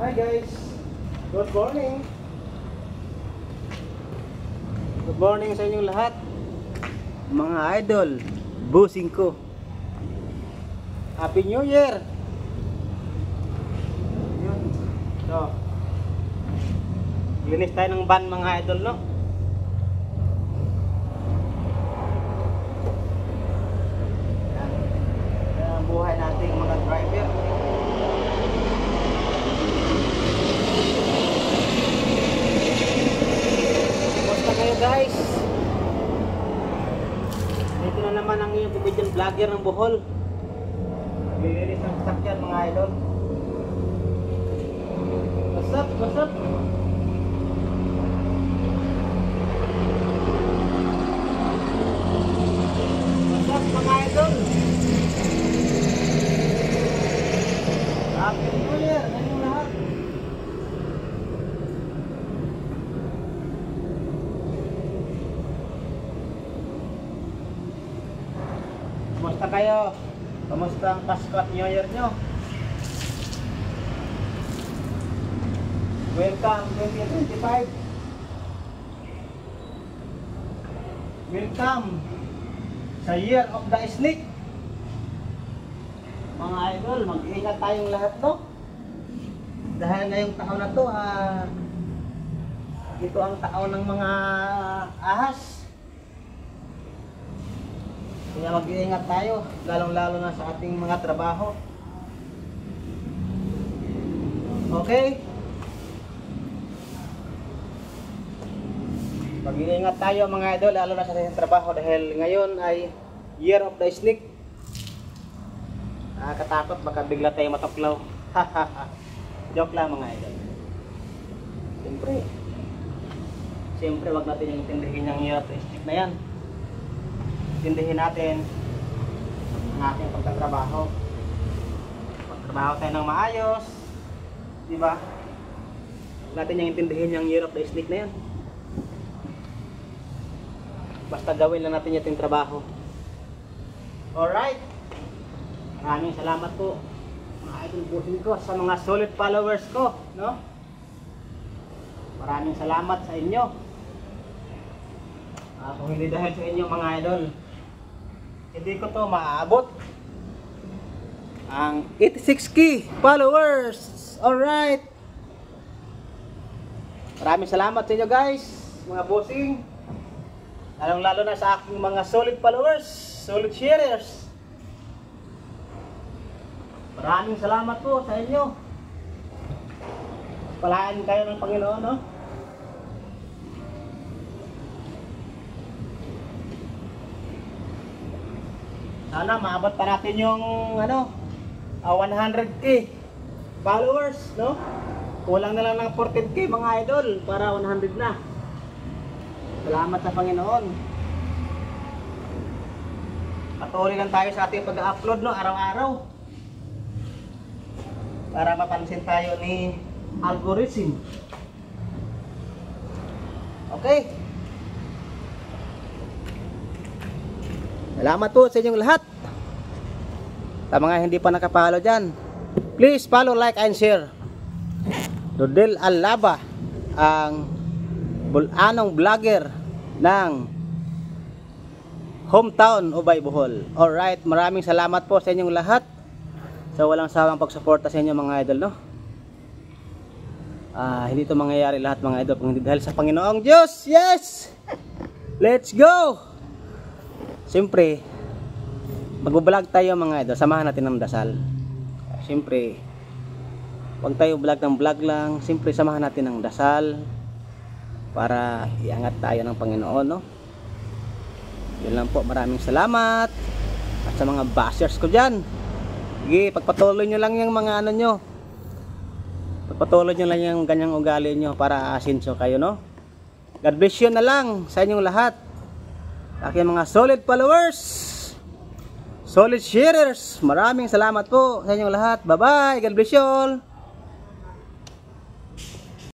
Hi guys, good morning. Good morning sa inyong lahat, mga idol, bossing ko. Happy New Year. Yun. So, linis tayo ng van mga idol, no? Yan ang buhay nating mga driver. Guys, ito na naman ang iyong comedian vlogger ng Bohol. Lilinis ng sasakyan mga idol. What's up? What's up? What's up mga idol? Happy New Year sa inyong lahat. Kumusta kayo? Kumusta ang Pasko at New Year nyo? Welcome 2025. Welcome sa Year of the Snake. Mga idol, mag-iingat tayong lahat, no? Dahil ngayong taon na to, ito ang taon ng mga ahas. Kaya mag-iingat tayo, lalong-lalo na sa ating mga trabaho. Okay? Mag-iingat tayo mga idol, lalo na sa ating trabaho dahil ngayon ay Year of the Snake. Nakakatakot, baka bigla tayo matuklaw. Joke lang mga idol. Siyempre wag natin yung intindihin yung Year of the Snake na yan. Intindihin natin ang ating pagtatrabaho. Pagtrabaho tayo ng maayos, di ba? Natin yung intindihin yung Year of the Snake na yan. Basta gawin lang natin yung trabaho. Alright. Maraming salamat po mga idol bossing ko sa mga solid followers ko, no? Maraming salamat sa inyo. Kung hindi dahil sa inyo mga idol, hindi ko to maaabot ang 86k followers. Alright. Maraming salamat sa inyo guys, mga bossing. Lalong lalo na sa aking mga solid followers, solid sharers. Maraming salamat po sa inyo. Palain kayo ng Panginoon, no? Sana maabot pa natin yung 100k followers, no? Kulang na lang ng 14k mga idol para 100 na. Salamat sa Panginoon. Patuloy lang tayo sa ating pag-upload, no, araw-araw. Para mapansin tayo ni algorithm. Okay. Salamat po sa inyong lahat. Sa mga hindi pa nakapalo dyan, please follow, like, and share. Rodel Alaba, ang bulanong vlogger ng hometown Ubay Bohol. Alright, maraming salamat po sa inyong lahat sa walang sawang pagsuporta sa inyo mga idol, no? Hindi ito mangyayari lahat mga idol kung hindi dahil sa Panginoong Diyos. Yes! Let's go! Siyempre, mag-vlog tayo mga idol, samahan natin ng dasal. Siyempre, huwag tayo vlog ng vlog lang. Siyempre, samahan natin ng dasal para iangat tayo ng Panginoon, no? Yun lang po, maraming salamat. At sa mga bashers ko dyan, sige, pagpatuloy nyo lang yung mga nyo. Pagpatuloy nyo lang yung ganyang ugali nyo para asinso kayo, no? God bless you na lang sa inyong lahat. Aking mga solid followers, solid sharers, maraming salamat po sa inyong lahat. Bye bye, God bless you all.